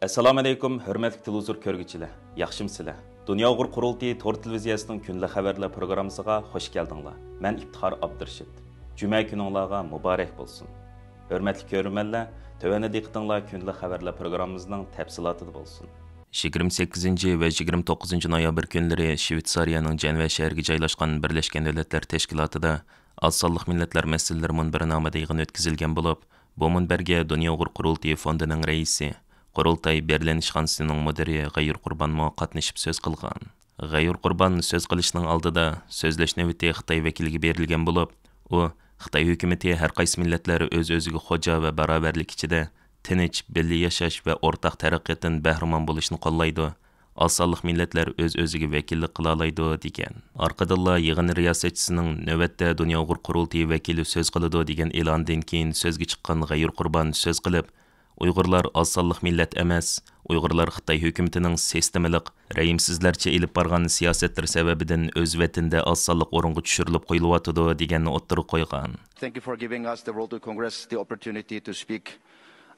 Assalomu alaykum, hurmatli televizor ko'rguvchilar. Yaxshimsizlar? Dunyo Uyg'ur qurultiyi Tor televiziyasining kunlik xabarlar programmasiga xush keldinglar. Men Iftixor Abdurashid. Juma kuningizga muborak bo'lsin. Hurmatli ko'ruvchilar, tövəndə diqqətinizlər kunlik xabarlar programmamızın təfsilatı bo'lsin. 28 va 29 noyabr kunlari Shvetsariyaning Janva shahriga joylashgan Birlashgan Davlatlar Tashkilotida oz sonli millatlar masalalari munbiri nomida yig'in o'tkazilgan bo'lib, bu munbarga Dunyo Uyg'ur qurultiyi fondining raisi Qurultay Berlin ishxonasining mudiri G'ayur Qurbanmo qatnashib so'z qilgan. G'ayur Qurban so'z qilishning oldida so'zlash navbati Xitoy vakiliga berilgan bo'lib, u Xitoy hukumatı har qaysi millatlar o'z-o'ziga xo'ja va barobarlik ichida tinch, birga yashash va o'rtaq taraqqiyotdan bahramon bo'lishni qo'llaydi. Oz sonli millatlar o'z-o'ziga vakillik qila oladi degan. Orqadilla yig'in riyosatchisining navbatda Dunyo Uyg'ur qurultiyi vakili so'z qiladi degan e'londan keyin so'zga chiqqan G'ayur Qurban so'z qilib, Uyg'urlar oz sonli millat emas, Uyg'urlar Xitoy hukumatining sistemalik, rəhimsizlarcha elib borgan siyosatlari sababidan o'z vatanida oz sonli o'ringa tushirilib qo'yilyapti deganni o'ttirib qo'ygan. Thank you for giving us the World Congress the opportunity to speak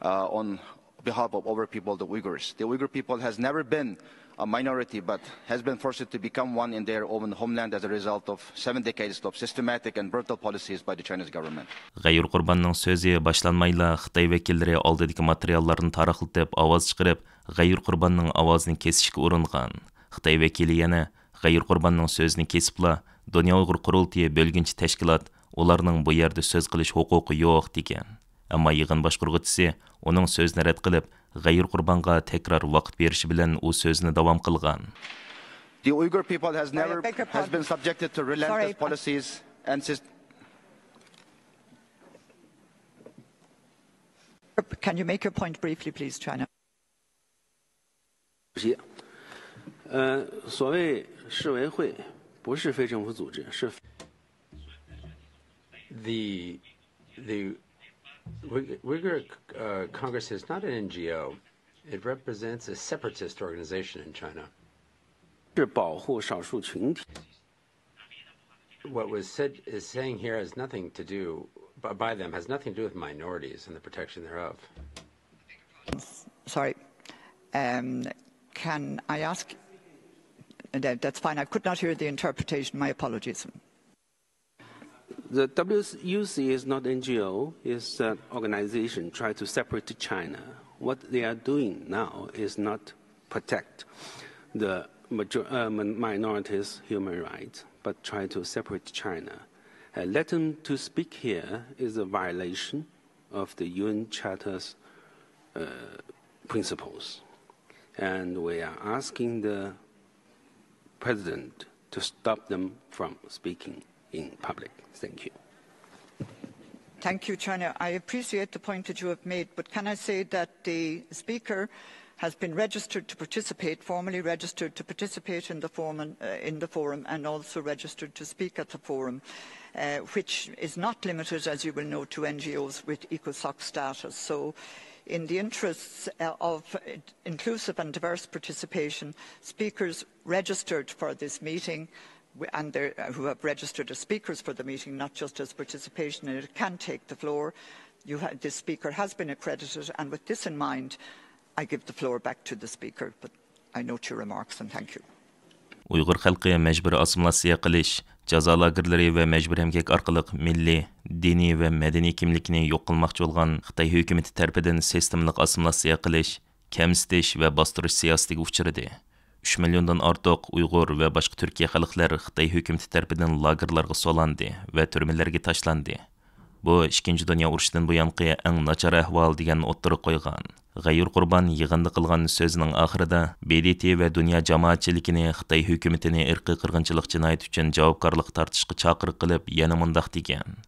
on behalf of our people, the Uyghurs. The Uyghur people has never been a minority, but has been forced to become one in their own homeland as a result of 7 decades of systematic and brutal policies by the Chinese government. G'ayur Qurbanning so'zi boshlanmayla Xitoy vakillari oldidagi materiallarni tarixlatib, ovoz chiqarib, G'ayur Qurbanning ovozini kesishga uringan. Xitoy vakili yana G'ayur Qurbanning so'zini kesibla, Dunyo Uyg'ur qurultiyi bo'lginchi tashkilot, ularning bu yerda so'z qilish huquqi yo'q degan. Ammo yig'in boshqaruvchisi uning so'zini rad qilib, G'ayur Qurbanға tekrar vaqt berishi bilan u so'zni davom qilgan. The Uyghur people has been subjected to relentless policies and Can you make your point briefly, please, China? 所谓世委会不是非政府组织，是 The Uyghur Congress is not an NGO. It represents a separatist organization in China. 是保护少数群体。 What was saying here has nothing to do by them has nothing to do with minorities and the protection thereof. Sorry. Can I ask? That's fine. I could not hear the interpretation. My apologies. The WUC is not NGO, it's an organization trying to separate China. What they are doing now is not protect the minorities' human rights, but try to separate China. Let them to speak here is a violation of the UN Charter's principles. And we are asking the President to stop them from speaking in public. Thank you. Thank you, China. I appreciate the point that you have made, but can I say that the Speaker has been registered to participate, formally registered to participate in the forum and also registered to speak at the forum, which is not limited, as you will know, to NGOs with ECOSOC status. So in the interests of inclusive and diverse participation, speakers registered for this meeting and who have registered as speakers for the meeting, not just as participation, and it can take the floor. This speaker has been accredited, and with this in mind, I give the floor back to the speaker, but I note your remarks and thank you. Uyg'ur xalqi majburiy assimilyatsiya qilish, jazo lagerlari va majburiy emgak orqali milliy, diniy va madaniy kimlikni yo'q qilmoqchi bo'lgan Xitoy hukumati tomonidan sistemalik assimilyatsiya qilish, kamsitish va bostirish siyosatiga uchradi. 3 milliondan ortiq Uyg'ur va boshqa Turkiya xalqlari Xitoy hukumati tomonidan lagerlarga solandi va turmalarga tashlandi. Bu 2. Dunyo urushidan buyongi eng nachar ahvol degan o'ttirib qo'ygan. G'ayur Qurban yig'inda qilgan so'zining oxirida BDT va dunyo jamoatchiligini Xitoy hukumatini irqiy qirg'inchilik jinoyati uchun javobgarlik tortishga chaqiriq qilib, yana mundaq degan.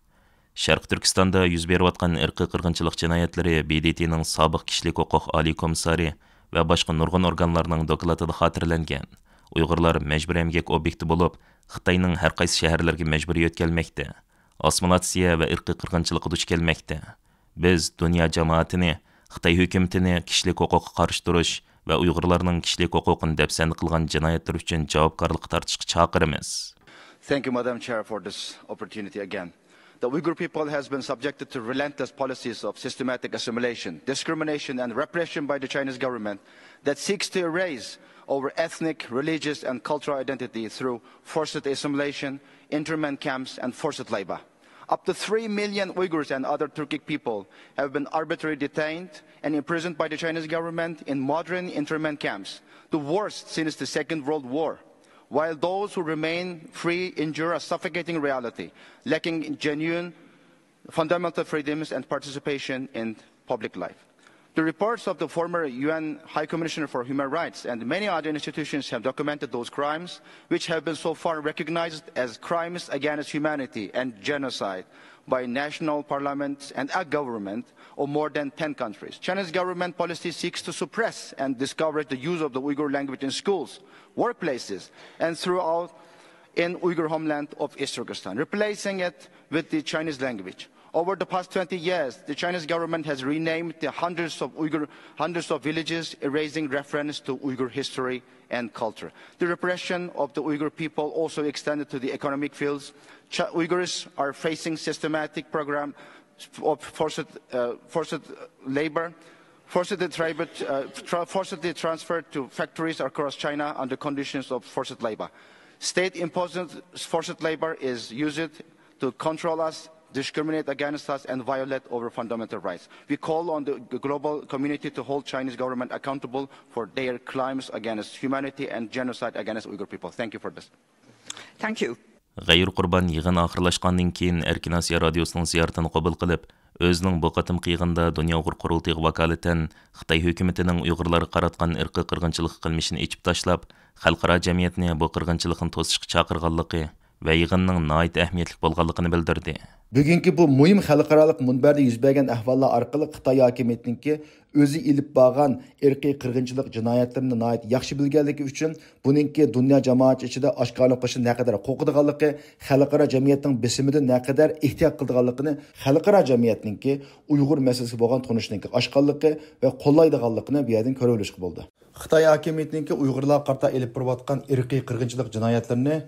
Sharq Turkistonda yuz berayotgan irqiy qirg'inchilik jinoyatlari BDTning sobiq kishilik huquq oliy komissari va boshqa nurg'un organlarning dokladida xotirlangan. Uyg'urlar majburiy emgak obyekti bo'lib, Xitoyning har qaysi shaharlarga majburiy o'tkazilmoqda. Assimilyatsiya va irqiy qirg'inchilikqa duch kelmoqda. Biz dunyo jamoatini, Xitoy hukumatini kishilik huquqqa qarshi turish va Uyg'urlarning kishilik huquqini dafsand qilgan jinoyatlar uchun javobgarlik tortishga chaqiramiz. Thank you, Madam Chair, for this opportunity again. the Uyghur people has been subjected to relentless policies of systematic assimilation, discrimination, and repression by the Chinese government that seeks to erase our ethnic, religious, and cultural identity through forced assimilation, internment camps, and forced labor. Up to 3 million Uyghurs and other Turkic people have been arbitrarily detained and imprisoned by the Chinese government in modern internment camps, the worst since the Second World War, while those who remain free endure a suffocating reality, lacking genuine fundamental freedoms and participation in public life. The reports of the former UN High Commissioner for Human Rights and many other institutions have documented those crimes, which have been so far recognized as crimes against humanity and genocide by national parliaments and a government of more than 10 countries. China's government policy seeks to suppress and discourage the use of the Uyghur language in schools, workplaces, and throughout in Uyghur homeland of East Turkestan, replacing it with the Chinese language. Over the past 20 years, the Chinese government has renamed the hundreds of villages, erasing reference to Uyghur history and culture. The repression of the Uyghur people also extended to the economic fields. Uyghurs are facing systematic program of forced labor, forcibly transferred to factories across China under conditions of forced labor. State-imposed forced labor is used to control us, discriminate against us, and violate our fundamental rights. We call on the global community to hold Chinese government accountable for their crimes against humanity and genocide against Uyghur people. Thank you for this. Thank you. G'ayr Qurban yig'in oxirlashgandan keyin Erkin Osiyo radiosining ziyoratini qabul qilib, o'zining bu qatimki yig'inda Dunyo Uyg'ur qurultiyiga vakolatan Xitoy hukumatining Uyg'urlarga qaratgan irqiy qirg'inchilik qilmishini echib tashlab, xalqaro jamiyatni bu qirg'inchilikni to'sishga chaqirganligi va yig'inning nihoyat ahamiyatli bo'lganligini bildirdi. Bugünkü bu mühim xalqaralıq munbərdə yüz bergen ahvallar arqılı Xitay hakimiyyətininki özü ilib bağan irqiy qırğınçılıq cinayətlərini nəhayət yaxşı bilgənligi üçün bununki dünya cəmaəti içində aşkarlıqlışı nə qədər qoquduğanlığı, xalqara cəmiyyətin besimidən nə qədər ehtiyat qıldığanlığını, xalqara cəmiyyətininki Uyğur məsələsi bolğan tonuşununki aşkarlığı və qollaydıqanlığını bir yerdən görə bilishqi boldu. Xitay hakimiyyətininki Uyğurlar qarta elib burayotgan irqiy qırğınçılıq cinayətlərini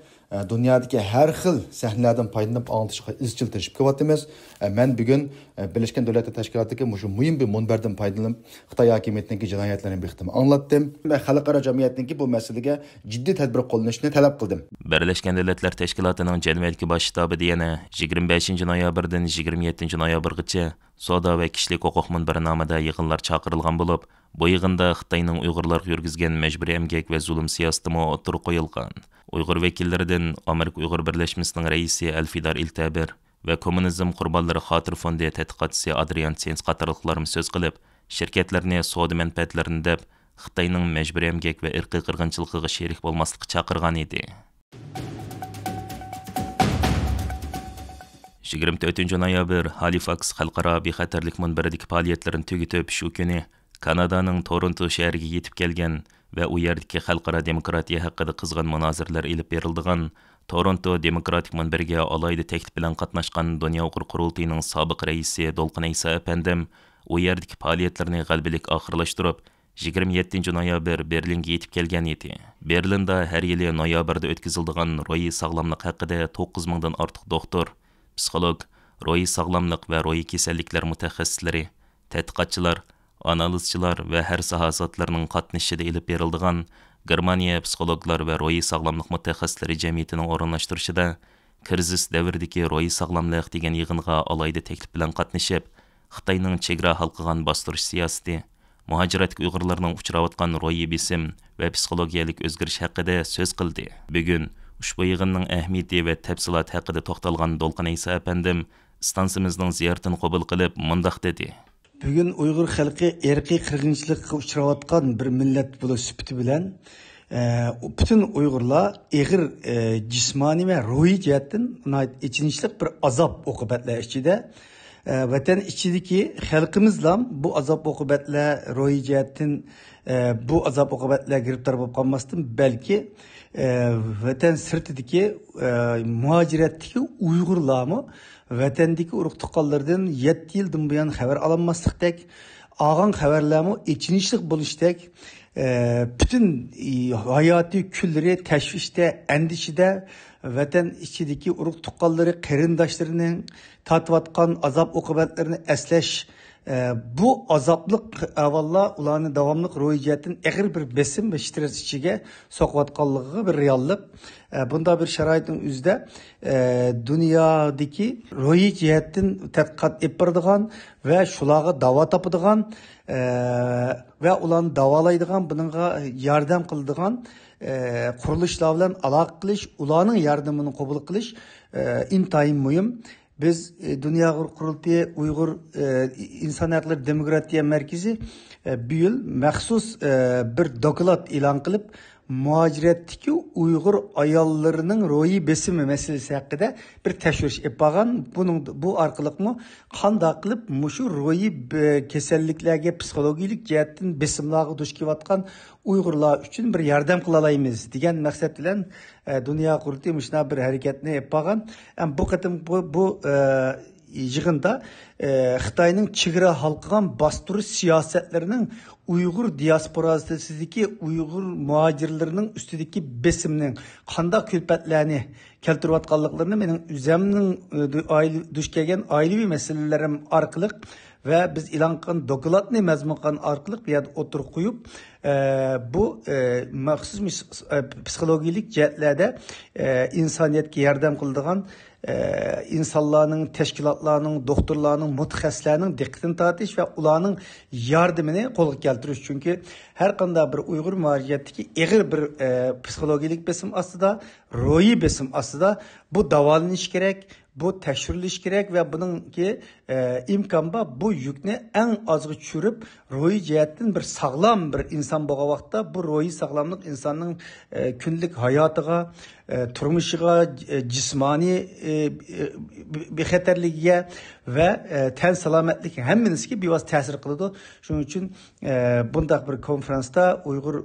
dünyadaki her xil sahnelerden faydalanıp anlatışqa izchil tirishib kelyapmiz. Men bugun Birleşken Devletler Teşkilatı'ndaki şu mühim bir munberden faydalanıp Xitay hakimiyyətininki cinayətlərini bir anlattım ve xalqara cəmiyyətininki bu məsələyə ciddi tədbir qo'llanishini talab qildim. Birleşken Devletler Teşkilatı'nın Cenevdeki baş ştabi diyene 25 noyabrdan 27 noyabrgacha Soda ve Kişilik Hukuk munbernamada yig'inlar chaqirilgan bo'lib, bu yig'inda Xitoyning Uyg'urlarga yurgizgan majburiy emgak va zulm siyosati o'tirib qo'yilgan. Uyg'ur vakillaridan Amerika Uyg'ur birlashmasining raisi Alfidar Iltabir va Kommunizm qurbonlari xotir fondi tadqiqotchisi Adrian Sens qatorliqlar so'z qilib, shirkatlarni savdo manfaatlarini deb Xitoyning majburiy emgak va irqiy qirg'inchiligiga sherik bo'lmaslikka chaqirgan edi. 24 noyabr Halifax xalqaro bexatarlik munbaridagi faoliyatlarini tugatib, shu kuni Kanadaning Toronto shahriga yetib kelgan va u yerdagi xalqaro demokratiya haqida qizg'in munozaralar elib berildigan Toronto demokratik munbariga alayda taklif bilan qatnashgan Dunyo Uyg'ur qurultiyining sobiq raisi Dolqin Aysa apandim u yerdagi faoliyatlarni g'albilik oxirlashtirib 27 noyabr Berlinga yetib kelgan edi. Berlinda har yili noyabrda o'tkaziladigan ro'yi sog'lomlik haqida 9000 dan ortiq doktor, psixolog, ro'yi sog'lomlik va ro'yi kasalliklar mutaxassislari, tadqiqotchilar, analizchilar va har sohazatlarining qatnashishida elib berildigan Germaniya psixologlar va ro'yi sog'lomlik mutaxassislari jamiyatining o'rinlashtirishida krizis davridagi ro'yi sog'lomlik degan yig'inga alayda taklif bilan qatnashib, Xitoyning chegara halqigan bostirish siyosati, muhojiratga Uyg'urlarning uchrayotgan ro'yi besim va psixologiyalik o'zgarish haqida so'z qildi. Bugun ushbu yig'inning ahamiyati va tafsilot haqida to'xtalgan Dolqin Aysa apandim stansimizning ziyoratini qabul qilib mundaq dedi. Bugün Uyghur xalqi irqiy qirg'inchilikka uchrayotgan bir millat bo'lish sifati bilan bütün Uyg'urlar ig'ir jismoniy va ruhiy jihatdan ichinishli bir azob oqibatlar ichida vatan ichidagi xalqimizlar bu azob oqibatlar ruhiy jihatdan bu azob oqibatlar giriftor bo'lib qolmasdan balki vatan sirtidagi muhojiratdagi Uyg'urlarmi vatandagi urug' tuqqanlardan 7 yildan buyon xabar olinmaslikdek, olgan xabarlarmi ichinishlik bo'lishdek, bütün hayoti kunlari tashvishda, andishida vatan ichidagi urug' tuqqanlari, qarindoshlarining tatiyotgan azob oqibatlarini eslash, bu azoblik avvalo ularni davomli ro'yxatdan ig'ir bir besim va stress ichiga soqayotganligiga bir reallik. Bunda bir sharoitning o'zida dunyodagi ro'yi jihatdan tadqiqot olib boradigan va shularga davo topadigan va ularni davolaydigan, bunga yordam qiladigan qurilishlar bilan aloqa qilish, ularning yordamini qabul qilish intayin muhim. Biz Dünya Qurultayı Uyghur İnsan Hakları Demokratiya Merkezi bu yıl məxsus bir doklad e'lon qilib, muhaciratdagi Uyghur ayollarının ro'yi besimi meselesi haqida bir təşviriş etgan. Bu orqali qanday qilib mushu ro'yi kasalliklarga psixologik jihatdan besimlarga duch kelayotgan Uyg'urlar uchun bir yordam qila olamiz degan maqsad bilan Dünya Qurultayı shuna bir harakatni yapgan. Bu qatim bu yig'inda Xitoyning chegara halqagan bostirish siyosatlarining Uyghur diasporasidagi Uyghur muhojirlarining ustidagi besimning qanday kulfatlarni keltirayotganliklarini mening o'zimning duch kelgan oilaviy masalalarim orqali ve biz e'lon qilgan dokladni mazmun qilgan orqali bu yerda o'tirib qo'yib, bu maxsus psixologik jihatlarda insoniyatga yordam qiladigan insanlarning, tashkilotlarning, doktorlarning, mutaxassislarning diqqatini tortish va ularning yordamini qo'lga keltirish. Chunki har qanday bir Uyg'ur muhojiriyatdagi ig'ir bir psixologik besim ostida, ro'yi besim ostida bu davolanish kerak, bu tekshirilish kerak va buningki imkon bor bu yukni eng ozga tushirib, ro'yi jihatdan bir sog'lom bir inson bo'lgan vaqtda bu ro'yi sog'lomlik insonning kunlik hayotiga, turmushiga, jismoniy bexatarligiga va tan salomatligiga hammasiga bevosita ta'sir qiladi. Shuning uchun bundaq bir konferansda Uyg'ur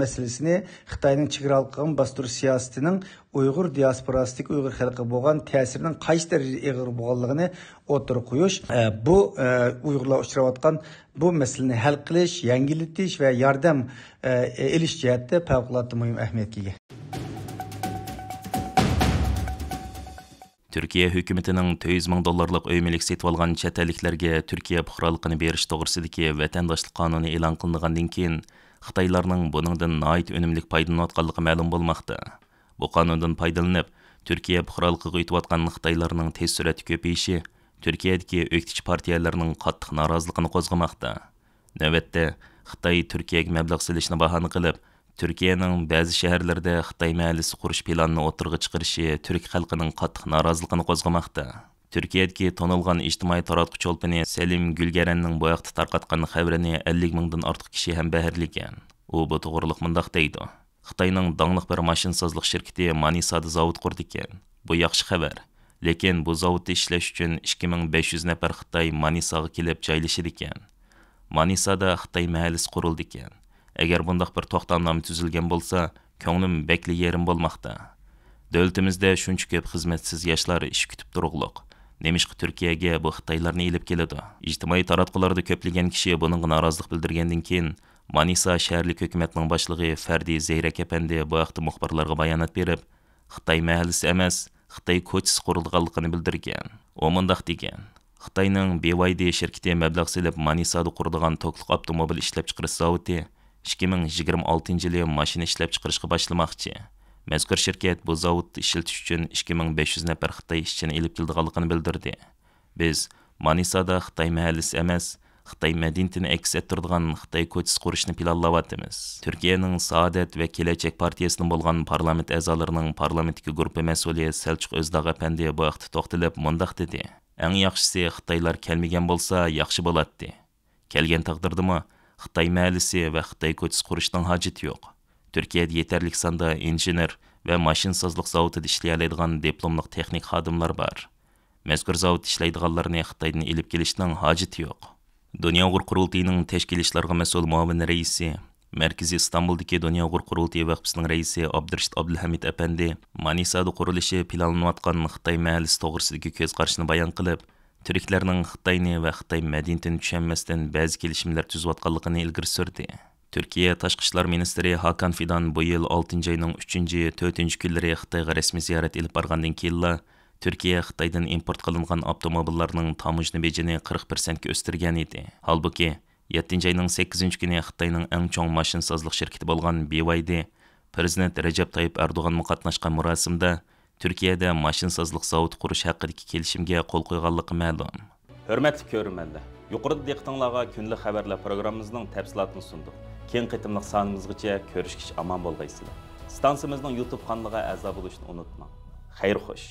masalasini, Xitoyning chegara qilgan bostirish siyosatining Uyg'ur diasporasidagi Uyg'ur xalqiga bo'lgan ta'sirining qaysi darajada ig'ir bo'lganligini o'tirib qo'yish, bu Uyg'urlar uchrayotgan bu masalani hal qilish, yangilatish va yordam elish jihatda favqulodda muhim ahamiyatga ega. Türkiye hükümetinin $200,000 öymülük setip algan chet elliklerge Türkiye puhralıqını beriş toğrısıdaki vatandaşlık kanunu e'lon qilingandan keyin Xitaylarning buningdan nayt önümlük paydalanayotganligi ma'lum bo'lmoqda. Bu qonundan paydalanib, Türkiye puhralıqıga yetayotgan Xitaylarning tez sur'atda ko'payishi Türkiye'deki öktiç partiyalarning qattiq noroziligini qo'zg'amoqda. Navbatda Xitoy Türkiye'ga mablag' silishni bahona qilib, Türkiye'nin bazı shaharlarida Xitoy mahallasi qurish planini o'tirg'i chiqarishi Türk xalqining qattiq noroziligini qo'zg'amoqda. Türkiye'deki tonilgan ijtimoiy taratquchi olpini Selim Gülgerenning bu vaqtda tarqatgan xabarini 50,000dan ortiq kishi ham baharlagan. U bu to'g'riliq mundaq deydi. Xitoyning dangliq bir mashinsozlik shirkati Manisada zavod qurdi ekan. Bu yaxshi xabar. Lekin bu zavodda ishlash uchun 2500 nafar Xitoy Manisaga kelib joylashadi ekan. Manisada Xitoy mahallasi qurildi ekan. Agar bundaq bir to'xtamnoma tuzilgan bo'lsa, ko'nglim bekli yerim bo'lmoqda. Davlatimizda shuncha ko'p xizmatsiz yoshlar ish kutib turug'liq. Nemishqa Turkiyaga bu Xitoylarni elib keladi. Ijtimoiy taratqularda ko'plagan kishi buningga norozilik bildirgandan keyin Manisa shaharlik hukumatning boshlig'i Fardi Zeyrak apandi bu vaqtda muxbirlarga bayonot berib, Xitoy mahallasi emas, Xitoy ko'chasi qurilganligini bildirgan. U mundaq degan: Xitoyning BYD shirkati mablag' silib Manisada quradigan to'qliq avtomobil ishlab chiqarish zavodi 2026-yili mashina ishlab chiqarishga boshlamoqchi. Mazkur shirkat bu zavodni ishlatish uchun 2500 nafar Xitoy ishchini elib kelganligini bildirdi. Biz Manisada Xitoy mahallasi emas, Xitoy madaniyatini aks ettiradigan Xitoy ko'chasi qurishni planlayapmiz. Turkiyaning Saadet va Kelajak partiyasining bo'lgan parlament a'zolarining parlamentdagi guruhi mas'uli Selçuk Özdağ apandi bu vaqtda to'xtalib mundaq dedi: "Eng yaxshisi Xitoylar kelmagan bo'lsa yaxshi bo'ladi. Kelgan taqdirdami Xitoy mahallasi va Xitoy ko'chasi qurishning hojati yo'q. Turkiyada yetarli sonda injener va mashinsozlik zavodida ishlay oladigan diplomli texnik xodimlar bor. Mazkur zavodda ishlaydiganlarni Xitoydan elib kelishning hojati yo'q." Dünya Uyg'ur Qurultayining tashkil ishlarga mas'ul muavin raisi, Markaziy Istanbuldagi Dünya Uyg'ur Qurultayi vaqfisining raisi Abdurashid Abdulhamid apandi Manisada qurilishi planlanayotgan Xitoy mahallasi to'g'risidagi ko'z qarashini bayon qilib, Türklarning Xitoyni va Xitoy madaniyatini tushunmasdan ba'zi kelishimlar tuzayotganligini ilgari surdi. Türkiye Tashqi ishlar ministri Hakan Fidan bu yil 6 ayning 3-4 kunlari Xitoyga rasmiy ziyorat elib borgandan keyin Türkiye Xitoydan import qilingan avtomobillarning tamojna bejini 40% ga o'stirgan edi. Halbuki 7 ayning 8 kuni Xitoyning eng chong mashinsozlik shirkati bo'lgan BYD Prezident Recep Tayyip Erdoğan qatnashgan murosimda Türkiye'de mashinsozlik zavodi qurish haqidagi kelishimga qo'l qo'yganligi ma'lum. Hurmatli ko'ruvchilar, yuqorida diqqatingizga kunlik xabarlar programmamizning tafsilotini sundik. Keng qitimliq sonimizgacha ko'rishkish omon bo'lgaysizlar. Stansiyamizning YouTube kanaliga a'zo bo'lishni unutmang. Xayr xo'sh.